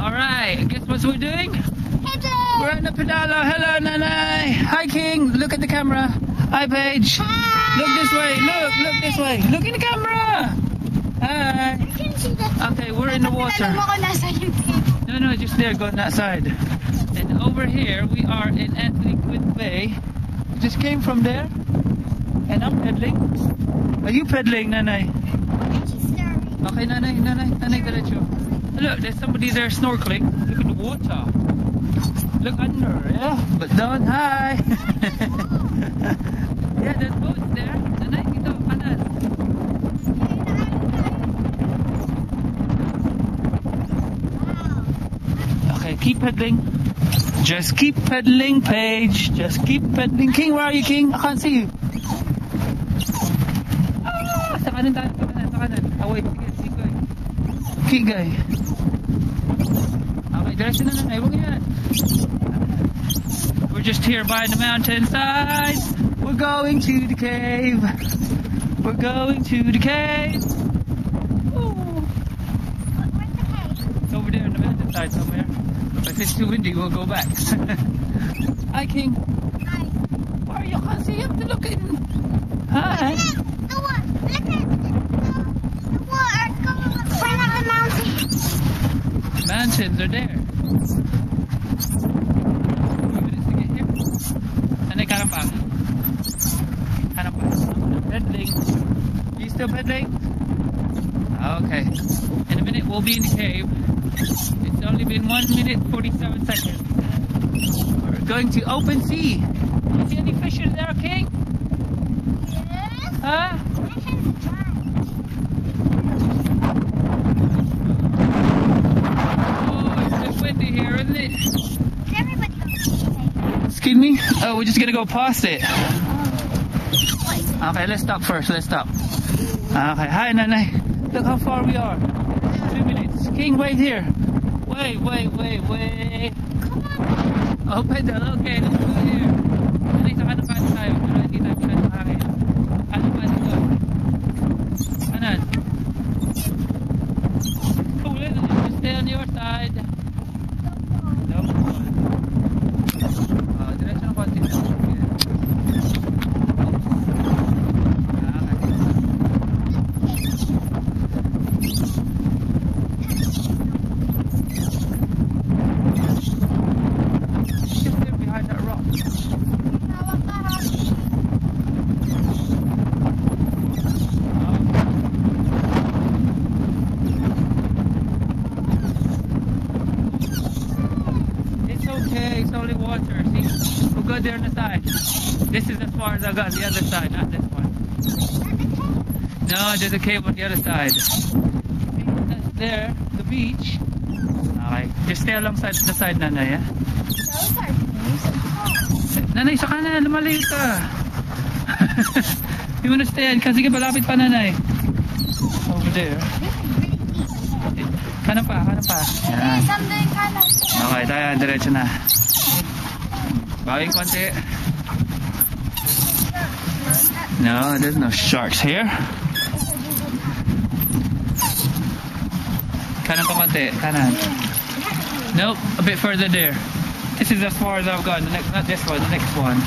Alright, guess what we're doing? Hello. We're on the pedalo. Hello, Nanay. Hi, King. Look at the camera. Hi, Paige. Hi. Look this way. Look this way. Look in the camera. Hi. I can see the... Okay, we're in the water. No, just there. Go on that side. And over here, we are in Anthony Quinn Bay. We just came from there. And I'm pedaling. Are you pedaling, Nanay? Okay, Nanay, diretso. Look, there's somebody there snorkeling. Look at the water. Look under, yeah? But don't, hi. Yeah, there's boats there. Nanay, dito, kanan. Okay, keep pedaling. Just keep pedaling, Paige. Just keep pedaling. King, where are you, King? I can't see you. Ah, sa kanan tayo, sa kanan. Oh, wait, sige, keep going. Okay, direction na Nanay, huwag yan. We're just here by the mountainside. We're going to the cave. We're going to the cave. Ooh. Where's the cave? It's over there on the mountainside somewhere. If it's too windy, we'll go back. Hi, King. Hi. Where are you? I can't see you. Look at Hi. The water. Look at the water. Where are the mountains? Mountains are there. Nanay, kanan pa. Kanan pa. Pedaling. You still pedaling? Okay. In a minute, we'll be in the cave. It's only been 1 minute 47 seconds. We're going to open sea. You see any fish in there, King? Yes. Huh? I can try. Oh, it's just windy here, isn't it? Everybody goes. Excuse me? Oh, we're just gonna go past it. Okay, let's stop first. Let's stop. Okay, hi, Nanay. Look how far we are. 2 minutes. King, wait here. Wait. Come on. Oh, pedal. Okay, let's go here. Nanay, sa kanan pa tayo. Pero hindi tayo masyadong kaya. Kanan pa dito. Kanan. Oh, just stay on your side. Nope. Diretso ng konti. Just there behind that rock. It's okay, it's only water. See? We'll go there on the side. This is as far as I got, the other side, not this one. No, there's a cave on the other side. That's there, the beach. Okay, just stay alongside the side, Nanay, yeah? Those are beautiful. Nanay, sa kanan, lumalayo ka. You wanna stand? Kasi ka malapit pa, Nanay. Over there. Kanan pa. Yan. Yes, I'm doing kind of. Okay, tayo, diretso na. Bawing konti. No, there's no sharks here. Kanan pa konti, kanan. Nope, a bit further there. This is as far as I've gone. The next, not this one, the next one.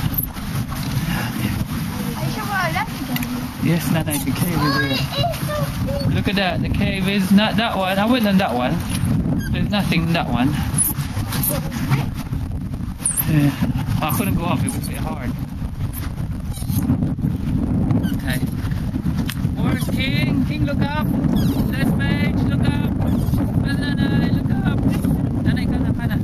Yes, Nanay, the cave is there. Look at that, the cave is not that one. I went on that one. There's nothing in that one. Yeah. I couldn't go up, it was a bit hard. Okay. Where's King? King, look up. Let's Paige, look up. Nanay, look up. Nanay, kanan.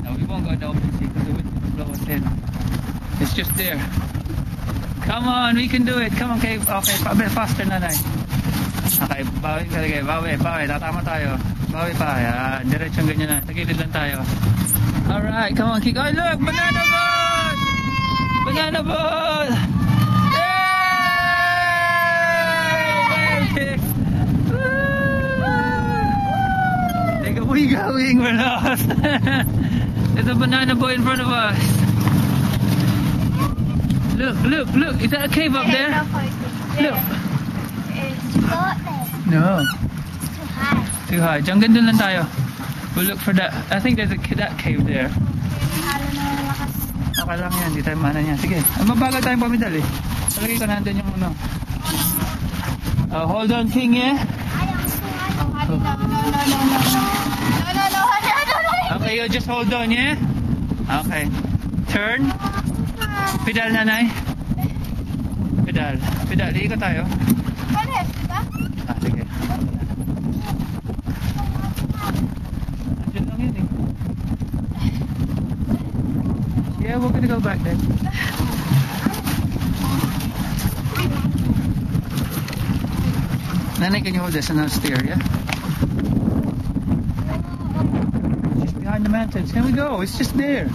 No, we won't go down and see because the wind will blow us in. It's just there. Come on, we can do it. Come on, okay, a bit faster, Nanay. Okay, bawi. Tatama tayo. Bawi pa. Yan, diretsong ganyan na. Tagilid lang tayo. Alright, come on, kick. Oh, look! Banana boat! Banana boat! Yay! Woo! Where are we going? We're lost. There's a banana boat in front of us. Look. Is that a cave up there? Look. It's not there. No. It's too high. Too high. Hanggang dun lang tayo. We'll look for that. I think there's that cave there. Halo na malakas. Okay lang yan. Di tayo mana niya. Sige. Mabagal tayong pamidal eh. Talagay ko nandun yung ano. Hold on, King, yeah? No. Okay, you just hold on, yeah? Okay. Turn. Pedal, nanay. Pedal. Pedal. Iikot tayo. Pares, diba? Sige. Nandiyan lang yun eh. Yeah, we're gonna go back then. Nanay, can you hold this and I'll steer, yeah? Just behind the mountains. Can we go? It's just there.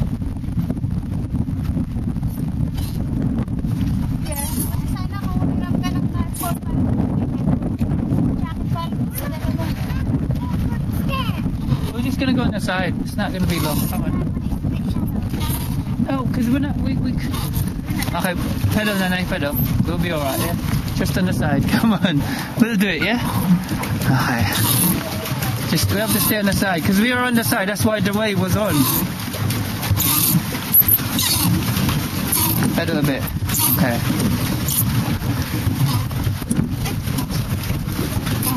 Sana kung humiram ka ng passport We're just gonna go on the side. It's not gonna be long. Come on. No, because we're not. We. Okay, pedal, nanay, pedal. We'll be alright, yeah? Just on the side. Come on. We'll do it, yeah? Okay. Just, we have to stay on the side. Because we are on the side. That's why the wave was on. Pedal a bit. Okay.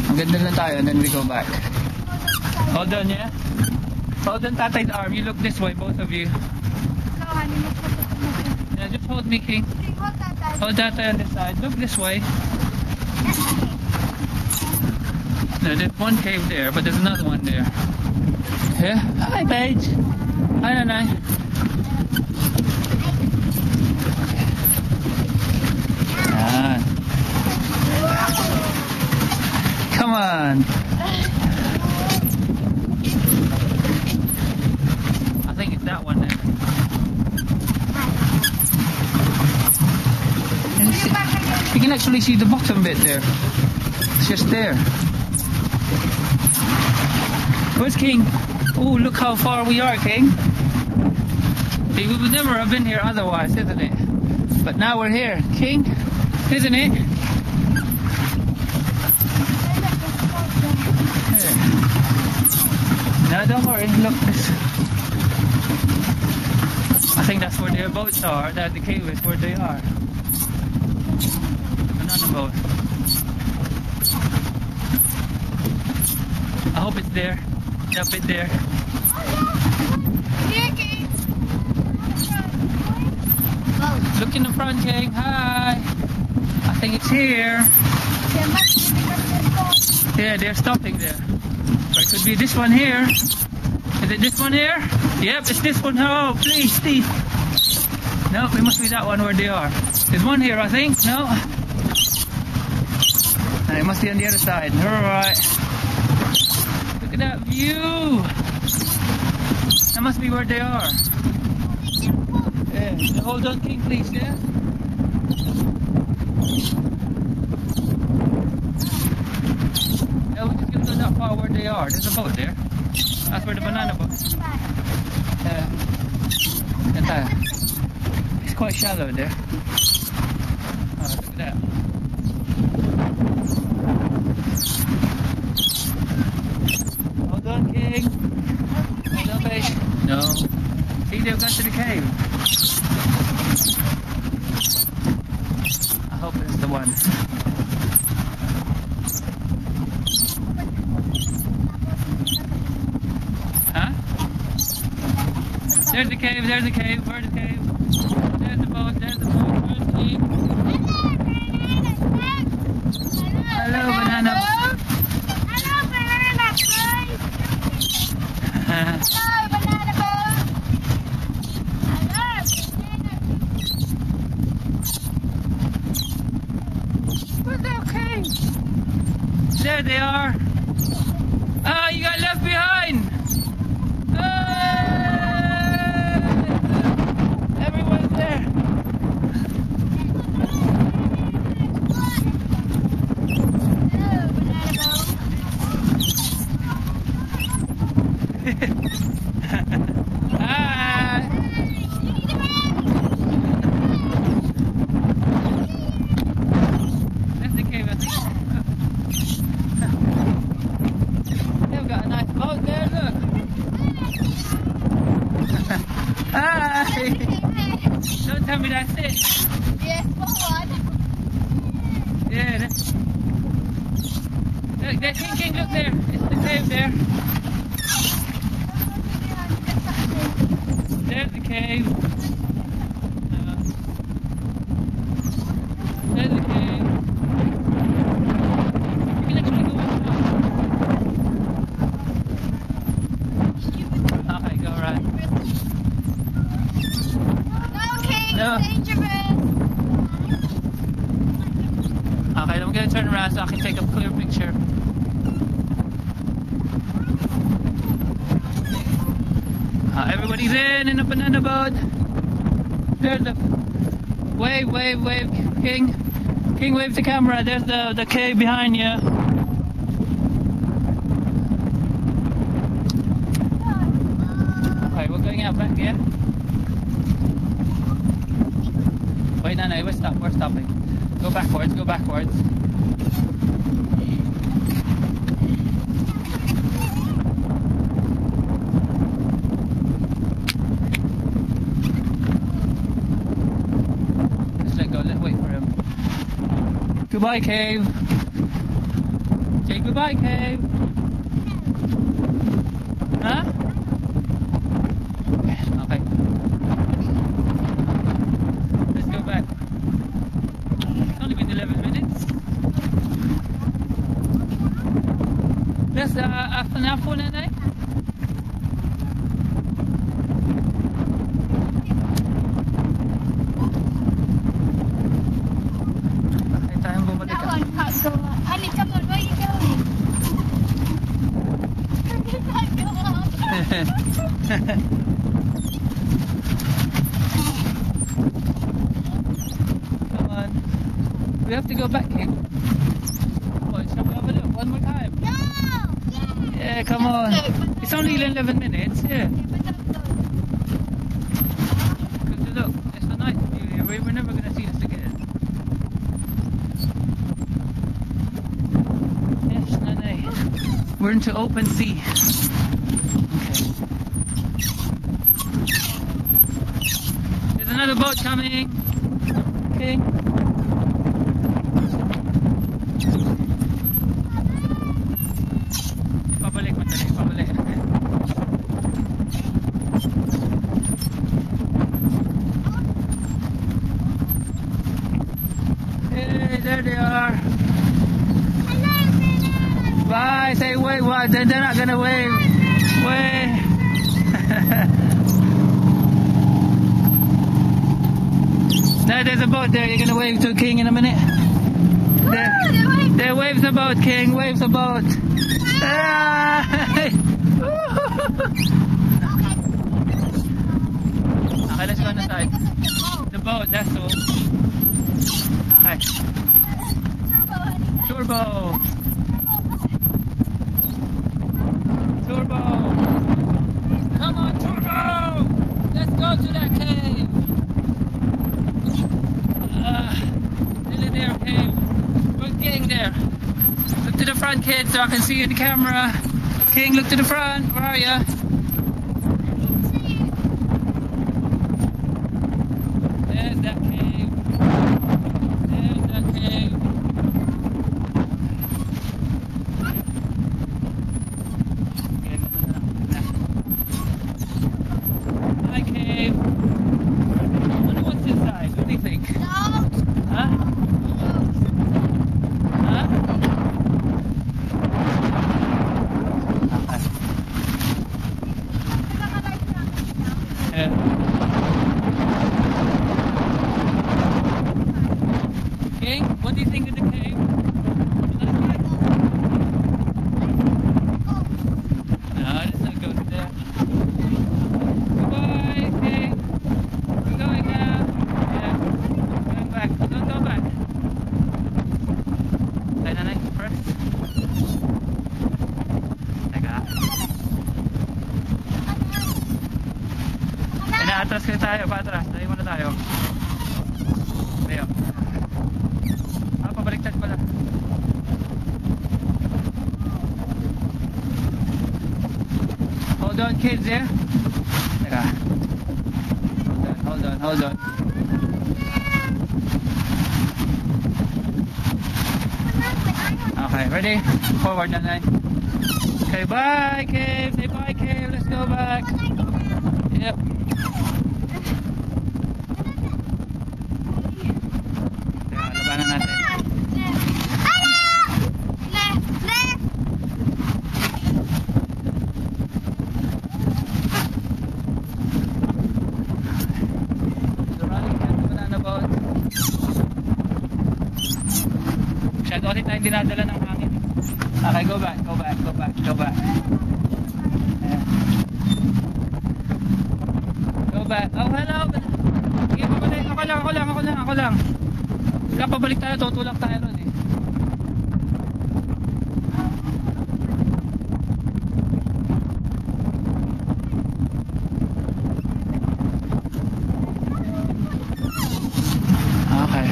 Hanggang doon lang tayo and then we go back. Hold on, yeah? Hold on tatay's arm. You look this way, both of you. Yeah, just hold me, King. Hold tatay on this side. Look this way. No, there's one cave there, but there's another one there. Yeah? Hi, Paige. Hi, Nanay. Ah. Come on. I think it's that one there. You can actually see the bottom bit there. It's just there. Where's King? Oh, look how far we are, King. See, we would never have been here otherwise, isn't it? But now we're here, King, isn't it? Here. No, don't worry. Look, this. I think that's where their boats are. That the cave is where they are. Banana boat. I hope it's there. Up it there. Look in the front, King. Hi. I think it's here. Yeah, they're stopping there. Or it could be this one here. Is it this one here? Yep, it's this one. Oh, please, Steve. No, it must be that one where they are. There's one here, I think. No. And it must be on the other side. Alright. Look at that view. That must be where they are. Yeah. Hold on, King, please, yeah? Yeah, we just get to that far where they are. There's a boat there. That's where the banana boat is. It's quite shallow there. Oh, look at that. Hold on, King. Hold on, babe. No. See, they've got to the cave. I hope it's the one. Huh? There's the cave, there's the cave, where's the cave? There's the boat, where's the cave? Hello, banana. Hello, banana boy. Hello, banana boy. Where's the cave? There they are. Ah, you got left behind. Everyone's there. Hi. That's the cave, I think. There, King, look there. It's the cave there. There's the cave. There's the cave. You can actually go in now. Okay, go right. No, King, No. it's dangerous. Okay, then we're gonna turn around so I can take a clear picture. Everybody's in a banana boat. There's the wave, King. King, wave the camera. There's the cave behind you. Okay, we're going out back, yeah? Wait, no, we're stopping. Go backwards, go backwards. Let's wait for him. Goodbye, cave. Say goodbye, cave. Huh? Okay. Let's go back. It's only been 11 minutes. That's after now for nanay. Honey, come on, where are you going? Come on. We have to go back, King. Come on, shall we have a look one more time? No! Yeah, come on. It's only 11 minutes, yeah. Because look, it's a nice view here. We're never going to see this again. Yes, Nene. We're into open sea. Okay. There's another boat coming. Okay. Ipabalik mo dali, ipabalik. Hey, there they are. Bye. Say wave. What? They're not gonna wave. Wave. Now there's a boat there. You're gonna wave to King in a minute. There waves a boat, King. Waves a boat. Ah! Okay, let's go on the side. The boat. That's all. Okay. Turbo. Turbo! Come on, Turbo! Let's go to that cave! Nearly there, cave. We're getting there. Look to the front, kid, so I can see you in the camera. King, look to the front. Where are you? There's that cave. There's that cave. Hi, cave. I wonder what's inside. What do you think? No! Huh? Huh? Yeah. King, what do you think of the cave? You like it? No, let's not go there. Goodbye, King. We're going now. Yeah. Going back. Don't go back. Say nanay first. Teka. Inaatras kayo tayo. Paatras. Tayo muna tayo. Tayo. Pabaliktad pala. Hold on, kids, yeah? Teka. Hold on. Okay, ready? Forward na line. Okay, bye, Cave. Say bye, Cave. Let's go back. Yep. Yeah, labanan natin. So running at the banana boat. Masyado kasi tayong dinadala ng hangin. Okay, go back. Yeah. Go back. Oh, hello. Sige, pabalik. Ako lang. Wala, pabalik tayo. Tutulak tayo ron eh. Okay.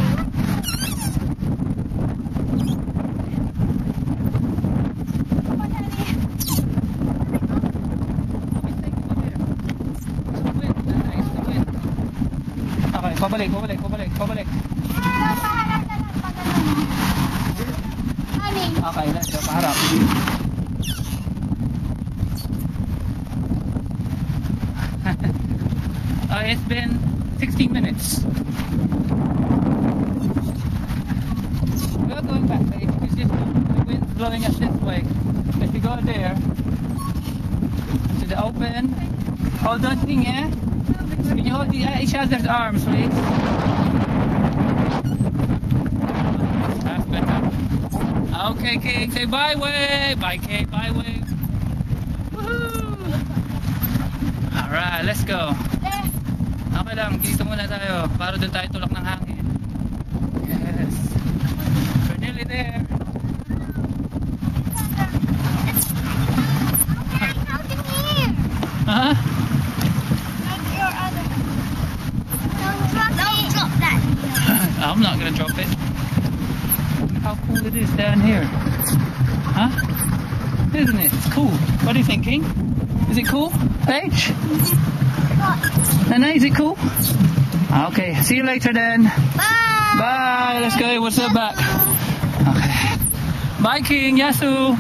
Okay, pabalik. Okay, let's go. Paharap. It's been 16 minutes. We're going back. It's just the wind's blowing us this way. If you go there to the open, hold on thing, yeah? Can you hold each other's arms, please? That's better. Okay, King, say bye wave. Bye, King, bye wave. Woohoo! Alright, let's go. Okay lang, dito muna tayo para doon tayo tulak ng hangin. Yes. We're nearly there. Huh? Don't drop that. I'm not gonna drop it. Look how cool it is down here. Huh? Isn't it? It's cool. What are you thinking? Is it cool? Paige? Nana, is it cool? Okay, see you later then. Bye. Bye. Let's go. What's up back? Okay. Bye, King. Yasu.